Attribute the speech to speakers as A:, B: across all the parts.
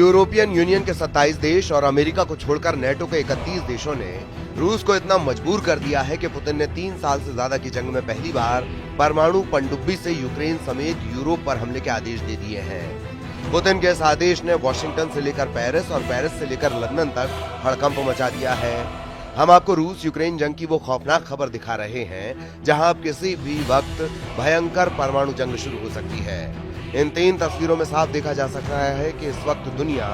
A: European union के 27 देश और अमेरिका को छोड़कर नेटो के 31 देशों ने रूस को इतना मजबूर कर दिया है कि पुतिन ने 3 साल से ज्यादा की जंग में पहली बार परमाणु पनडुब्बी से यूक्रेन समेत यूरोप पर हमले के आदेश दे दिए हैं। पुतिन के इस आदेश ने वॉशिंगटन से लेकर पेरिस और पेरिस से लेकर लंदन तक हड़कंप मचा दिया है। हम आपको रूस यूक्रेन जंग की वो खौफनाक खबर दिखा रहे हैं जहां अब किसी भी वक्त भयंकर परमाणु जंग शुरू हो सकती है। इन 3 तस्वीरों में साफ देखा जा सकता है कि इस वक्त दुनिया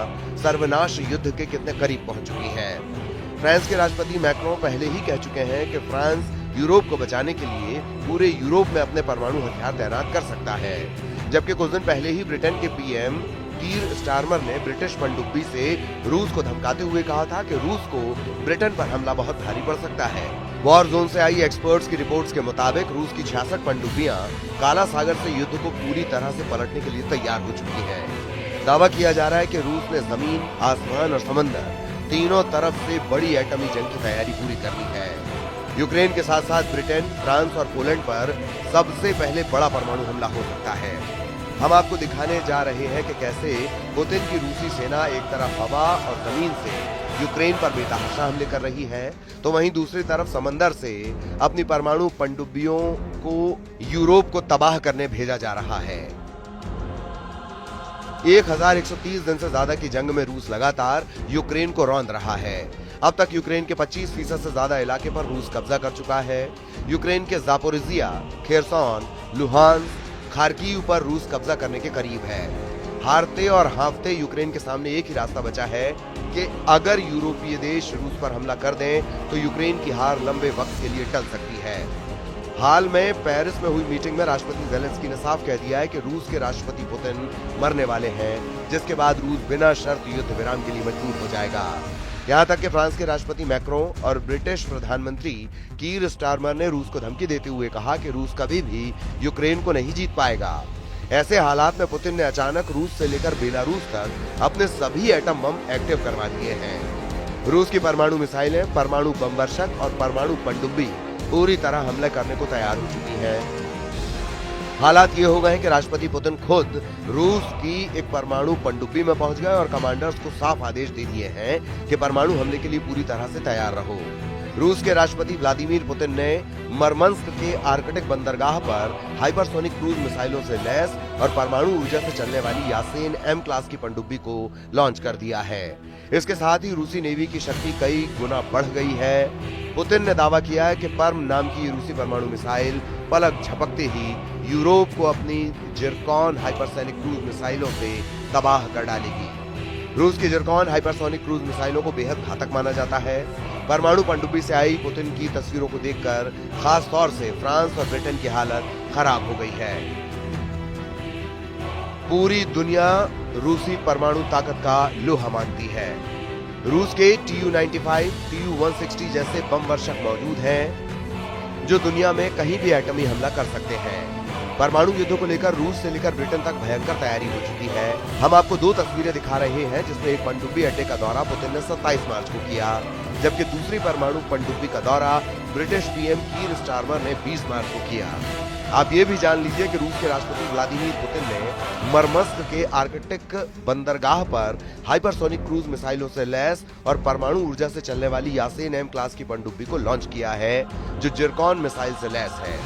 A: सर्वनाश युद्ध के कितने करीब पहुंच चुकी है। फ्रांस के राष्ट्रपति मैक्रों पहले ही कह चुके हैं कि फ्रांस यूरोप को बचाने के लिए पूरे यूरोप में अपने परमाणु हथियार तैनात कर सकता है। जबकि कुछ दिन पहले ही ब्रिटेन के पीएम कीर स्टारमर ने ब्रिटिश पनडुब्बी से रूस को धमकाते हुए कहा था कि रूस को ब्रिटेन पर हमला बहुत भारी पड़ सकता है। वॉर जोन से आई एक्सपर्ट्स की रिपोर्ट्स के मुताबिक रूस की 66 पनडुब्बियां काला सागर से युद्ध को पूरी तरह से पलटने के लिए तैयार हो चुकी हैं। दावा किया जा रहा है कि रूस ने जमीन, आसमान और समंदर तीनों तरफ से बड़ी एटमी जंग की तैयारी पूरी कर ली है। यूक्रेन के साथ साथ ब्रिटेन, फ्रांस और पोलैंड पर सबसे पहले बड़ा परमाणु हमला हो सकता है। हम आपको दिखाने जा रहे हैं कि कैसे पुतिन की रूसी सेना एक तरफ हवा और जमीन से यूक्रेन पर बेतहाशा हमले कर रही है, तो वहीं दूसरी तरफ समंदर से अपनी परमाणु पनडुब्बियों को यूरोप को तबाह करने भेजा जा रहा है। 1130 दिन से ज्यादा की जंग में रूस लगातार यूक्रेन को रौंद रहा है। अब तक यूक्रेन के 25% से ज्यादा इलाके पर रूस कब्जा कर चुका है। यूक्रेन के जापोरिजिया, खेरसोन, लुहांस्क, खार्किव पर रूस कब्जा करने के करीब है। हारते और हाँफते यूक्रेन के सामने एक ही रास्ता बचा है कि अगर यूरोपीय देश रूस पर हमला कर दें तो यूक्रेन की हार लंबे वक्त के लिए टल सकती है। हाल में पेरिस में हुई मीटिंग में राष्ट्रपति ज़ेलेंस्की ने साफ कह दिया है कि रूस के राष्ट्रपति पुतिन मरने वाले हैं, जिसके बाद रूस बिना शर्त युद्ध विराम के लिए मजबूर हो जाएगा। यहाँ तक कि फ्रांस के राष्ट्रपति मैक्रों और ब्रिटिश प्रधानमंत्री कीर स्टारमर ने रूस को धमकी देते हुए कहा कि रूस कभी भी यूक्रेन को नहीं जीत पाएगा। ऐसे हालात में पुतिन ने अचानक रूस से लेकर बेलारूस तक अपने सभी एटम बम एक्टिव करवा दिए हैं। रूस की परमाणु मिसाइलें, परमाणु बम वर्षक और परमाणु पनडुब्बी पूरी तरह हमले करने को तैयार हो चुकी है। हालात ये हो गए हैं कि राष्ट्रपति पुतिन खुद रूस की एक परमाणु पनडुब्बी में पहुंच गए और कमांडर्स को साफ आदेश दे दिए हैं कि परमाणु हमले के लिए पूरी तरह से तैयार रहो। रूस के राष्ट्रपति व्लादिमीर पुतिन ने मरमंस्क के आर्कटिक बंदरगाह पर हाइपरसोनिक क्रूज मिसाइलों से लैस और परमाणु ऊर्जा से चलने वाली यासेन एम क्लास की पनडुब्बी को लॉन्च कर दिया है। इसके साथ ही रूसी नेवी की शक्ति कई गुना बढ़ गई है। पुतिन ने दावा किया है कि पर्म नाम की रूसी परमाणु मिसाइल पलक झपकते ही यूरोप को अपनी जिरकॉन हाइपरसोनिक क्रूज मिसाइलों से तबाह कर डालेगी। रूस की जिरकॉन हाइपरसोनिक क्रूज मिसाइलों को बेहद घातक माना जाता है। परमाणु पनडुब्बी से आई पुतिन की तस्वीरों को देखकर खास तौर से फ्रांस और ब्रिटेन की हालत खराब हो गई है। पूरी दुनिया रूसी परमाणु ताकत का लोहा मानती है। रूस के TU-95, TU-160 जैसे बम वर्षक मौजूद हैं, जो दुनिया में कहीं भी एटमी हमला कर सकते हैं। परमाणु युद्ध को लेकर रूस से लेकर ब्रिटेन तक भयंकर तैयारी हो चुकी है। हम आपको 2 तस्वीरें दिखा रहे हैं, जिसमें एक पनडुब्बी अड्डे का दौरा पुतिन ने 27 मार्च को किया, जबकि दूसरी परमाणु पनडुब्बी का दौरा ब्रिटिश पीएम कीर स्टारमर ने 20 मार्च को किया। आप ये भी जान लीजिए कि रूस के राष्ट्रपति व्लादिमीर पुतिन ने मरमंस्क के आर्कटिक बंदरगाह पर हाइपरसोनिक क्रूज मिसाइलों से लैस और परमाणु ऊर्जा से चलने वाली यासेन एम क्लास की पनडुब्बी को लॉन्च किया है, जो जिरकॉन मिसाइल से लैस है।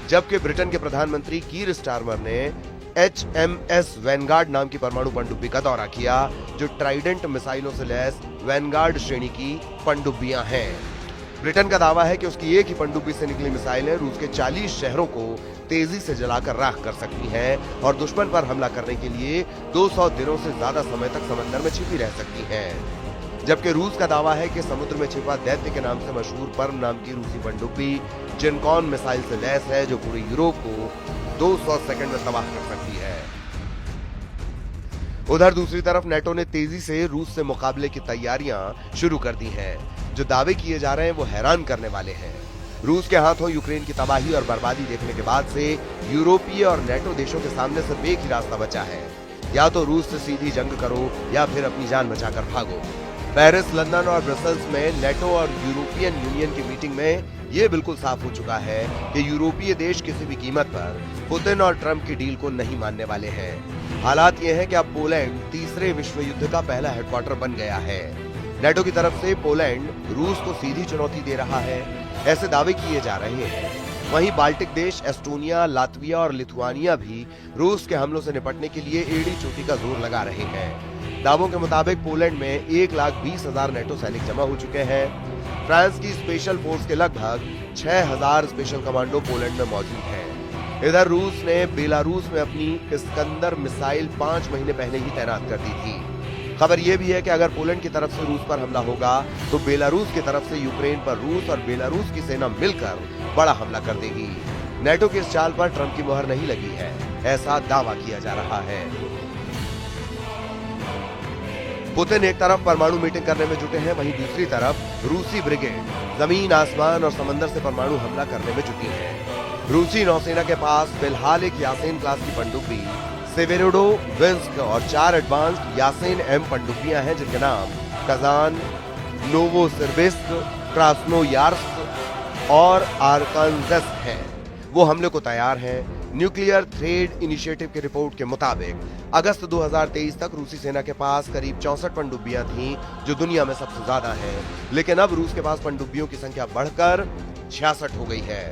A: जबकि ब्रिटेन के प्रधानमंत्री कीर स्टारमर ने HMS वैनगार्ड नाम की परमाणु पनडुब्बी का दौरा किया, जो ट्राइडेंट मिसाइलों से लैस वैनगार्ड श्रेणी की पनडुब्बियां हैं। ब्रिटेन का दावा है कि उसकी एक ही पनडुब्बी से निकली मिसाइलें रूस के 40 शहरों को तेजी से जलाकर राख कर सकती हैं और दुश्मन पर हमला करने के लिए 200 दिनों से ज्यादा समय तक समंदर में छिपी रह सकती हैं। जबकि रूस का दावा है कि समुद्र में छिपा दैत्य के नाम से मशहूर पर्म नाम की रूसी पनडुब्बी जिरकॉन मिसाइल से लैस है, जो पूरे यूरोप को 200 सेकंड में तबाह कर सकती है। उधर दूसरी तरफ नेटो ने तेजी से रूस से मुकाबले की तैयारियां शुरू कर दी हैं। जो दावे किए जा रहे हैं वो हैरान करने वाले हैं। रूस के हाथों यूक्रेन की तबाही और बर्बादी देखने के बाद से यूरोपीय और नेटो देशों के सामने सिर्फ एक ही रास्ता बचा है, या तो रूस से सीधी जंग करो या फिर अपनी जान बचाकर भागो। पेरिस, लंदन और ब्रसेल्स में नेटो और यूरोपियन यूनियन की मीटिंग में ये बिल्कुल साफ हो चुका है कि यूरोपीय देश किसी भी कीमत पर पुतिन और ट्रंप की डील को नहीं मानने वाले हैं। हालात ये हैं कि अब पोलैंड तीसरे विश्व युद्ध का पहला हेडक्वार्टर बन गया है। नेटो की तरफ से पोलैंड रूस को सीधी चुनौती दे रहा है, ऐसे दावे किए जा रहे हैं। वहीं बाल्टिक देश एस्टोनिया, लातविया और लिथुआनिया भी रूस के हमलों से निपटने के लिए एड़ी चोटी का जोर लगा रहे हैं। दावों के मुताबिक पोलैंड में 1,20,000 नेटो सैनिक जमा हो चुके हैं। फ्रांस की स्पेशल फोर्स के लगभग 6,000 स्पेशल कमांडो पोलैंड में मौजूद हैं। इधर रूस ने बेलारूस में अपनी इस्कंदर मिसाइल 5 महीने पहले ही तैनात कर दी थी। खबर यह भी है कि अगर पोलैंड की तरफ से रूस पर हमला होगा तो बेलारूस की तरफ से यूक्रेन पर रूस और बेलारूस की सेना मिलकर बड़ा हमला कर देगी। नेटो की इस चाल पर ट्रंप की मुहर नहीं लगी है, ऐसा दावा किया जा रहा है। पुतिन एक तरफ परमाणु मीटिंग करने में जुटे हैं, वहीं दूसरी तरफ रूसी ब्रिगेड जमीन, आसमान और समंदर से परमाणु हमला करने में जुटी है। रूसी नौसेना के पास फिलहाल एक यासेन क्लास की पनडुब्बी सेवेरोडोविंस्क और 4 एडवांस्ड यासेन एम पनडुब्बियां हैं, जिनके नाम कजान, नोवोसिर्बिस्क, क्रास्नोयार्स्क और आर्कान्ज़स हैं। वो हमले को तैयार हैं। न्यूक्लियर थ्रेड इनिशिएटिव की रिपोर्ट के मुताबिक अगस्त 2023 तक रूसी सेना के पास करीब 64 पनडुब्बियां थीं, जो दुनिया में सबसे ज्यादा हैं। लेकिन अब रूस के पास पनडुब्बियों की संख्या बढ़कर 66 हो गई है।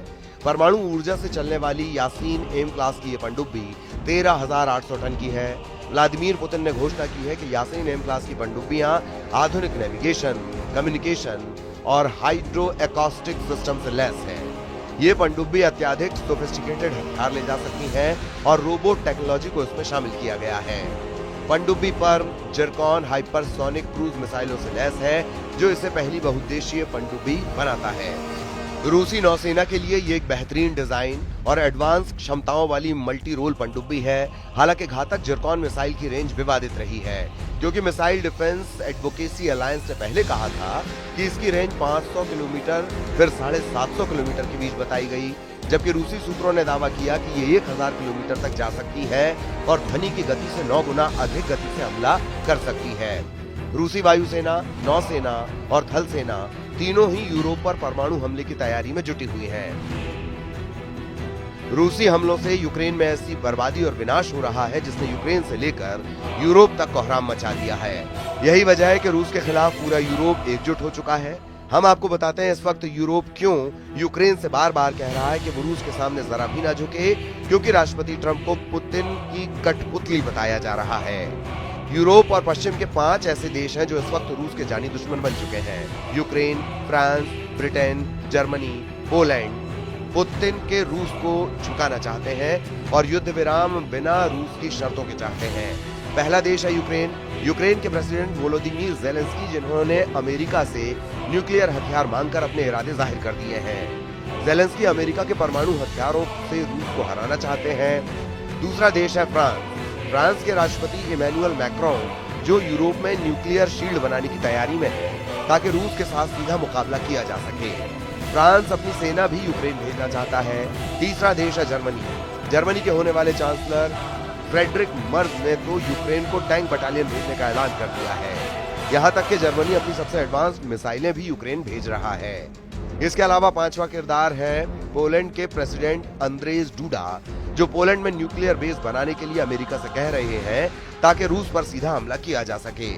A: परमाणु ऊर्जा से चलने वाली यासीन एम क्लास की ये पनडुब्बी 13,800 टन की है। व्लादिमीर पुतिन ने घोषणा की है कि यासीन एम क्लास की पनडुब्बियां आधुनिक नेविगेशन, कम्युनिकेशन और हाइड्रो एकॉस्टिक सिस्टम से लैस हैं। ये पनडुब्बी अत्याधिक सोफिस्टिकेटेड हथियार ले जा सकती हैं और रोबोट टेक्नोलॉजी को इसमें शामिल किया गया है। पनडुब्बी पर जिरकॉन हाइपरसोनिक क्रूज मिसाइलों से लैस है, जो इसे पहली बहुउद्देशीय पनडुब्बी बनाता है। रूसी नौसेना के लिए ये एक बेहतरीन डिजाइन और एडवांस क्षमताओं वाली मल्टी रोल पनडुब्बी है। हालांकि घातक जिरकॉन मिसाइल की रेंज विवादित रही है, क्योंकि मिसाइल डिफेंस एडवोकेसी अलायंस ने पहले कहा था कि इसकी रेंज 500 किलोमीटर फिर 750 किलोमीटर के बीच बताई गई, जबकि रूसी सूत्रों ने दावा किया कि ये 1000 किलोमीटर तक जा सकती है और ध्वनि की गति से 9 गुना अधिक गति से हमला कर सकती है। रूसी वायुसेना, नौसेना और थल सेना तीनों ही यूरोप पर परमाणु हमले की तैयारी में जुटी हुई हैं। रूसी हमलों से यूक्रेन में ऐसी बर्बादी और विनाश हो रहा है जिसने यूक्रेन से लेकर यूरोप तक कोहराम मचा दिया है। यही वजह है कि रूस के खिलाफ पूरा यूरोप एकजुट हो चुका है। हम आपको बताते हैं इस वक्त यूरोप क्यों यूक्रेन से बार बार कह रहा है कि वो रूस के सामने जरा भी ना झुके, क्योंकि राष्ट्रपति ट्रंप को पुतिन की कठपुतली बताया जा रहा है। यूरोप और पश्चिम के 5 ऐसे देश हैं जो इस वक्त रूस के जानी दुश्मन बन चुके हैं। Ukraine, France, Britain, Germany, Poland Putin के रूस को झुकाना चाहते हैं और युद्ध विराम बिना रूस की शर्तों के चाहते हैं। पहला देश है यूक्रेन। यूक्रेन के प्रेसिडेंट वोलोदिमीर ज़ेलेंस्की, जिन्होंने अमेरिका से न्यूक्लियर हथियार मांगकर अपने इरादे जाहिर कर दिए हैं। ज़ेलेंस्की अमेरिका के परमाणु हथियारों से रूस को हराना चाहते हैं। दूसरा देश है फ्रांस। फ्रांस के राष्ट्रपति इमैनुअल मैक्रों, जो यूरोप में न्यूक्लियर शील्ड बनाने की तैयारी में है ताकि रूस के साथ सीधा मुकाबला किया जा सके। फ्रांस अपनी सेना भी यूक्रेन भेजना चाहता है। तीसरा देश है जर्मनी। जर्मनी के होने वाले चांसलर फ्रेडरिक मर्ज ने तो यूक्रेन को टैंक बटालियन भेजने का ऐलान कर दिया है। यहाँ तक कि जर्मनी अपनी सबसे एडवांस्ड मिसाइलें भी यूक्रेन भेज रहा है। इसके अलावा 5वां किरदार है पोलैंड के प्रेसिडेंट अंद्रेज डूडा, जो पोलैंड में न्यूक्लियर बेस बनाने के लिए अमेरिका से कह रहे हैं ताकि रूस पर सीधा हमला किया जा सके।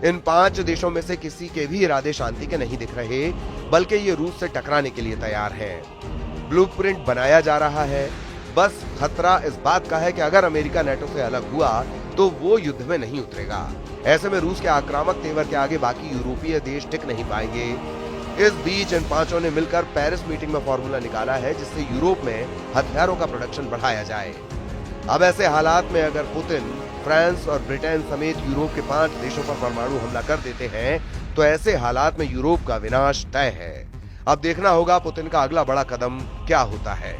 A: इन 5 देशों में से किसी के भी इरादे शांति के नहीं दिख रहे, बल्कि ये रूस से टकराने के लिए तैयार हैं। ब्लूप्रिंट बनाया जा रहा है। बस खतरा इस बात का है कि अगर अमेरिका नेटो से अलग हुआ तो वो युद्ध में नहीं उतरेगा। ऐसे में रूस के आक्रामक तेवर के आगे बाकी यूरोपीय देश टिक नहीं पाएंगे। इस बीच इन 5 ने मिलकर पेरिस मीटिंग में फॉर्मूला निकाला है जिससे यूरोप में हथियारों का प्रोडक्शन बढ़ाया जाए। अब ऐसे हालात में अगर पुतिन फ्रांस और ब्रिटेन समेत यूरोप के 5 देशों पर परमाणु हमला कर देते हैं तो ऐसे हालात में यूरोप का विनाश तय है। अब देखना होगा पुतिन का अगला बड़ा कदम क्या होता है।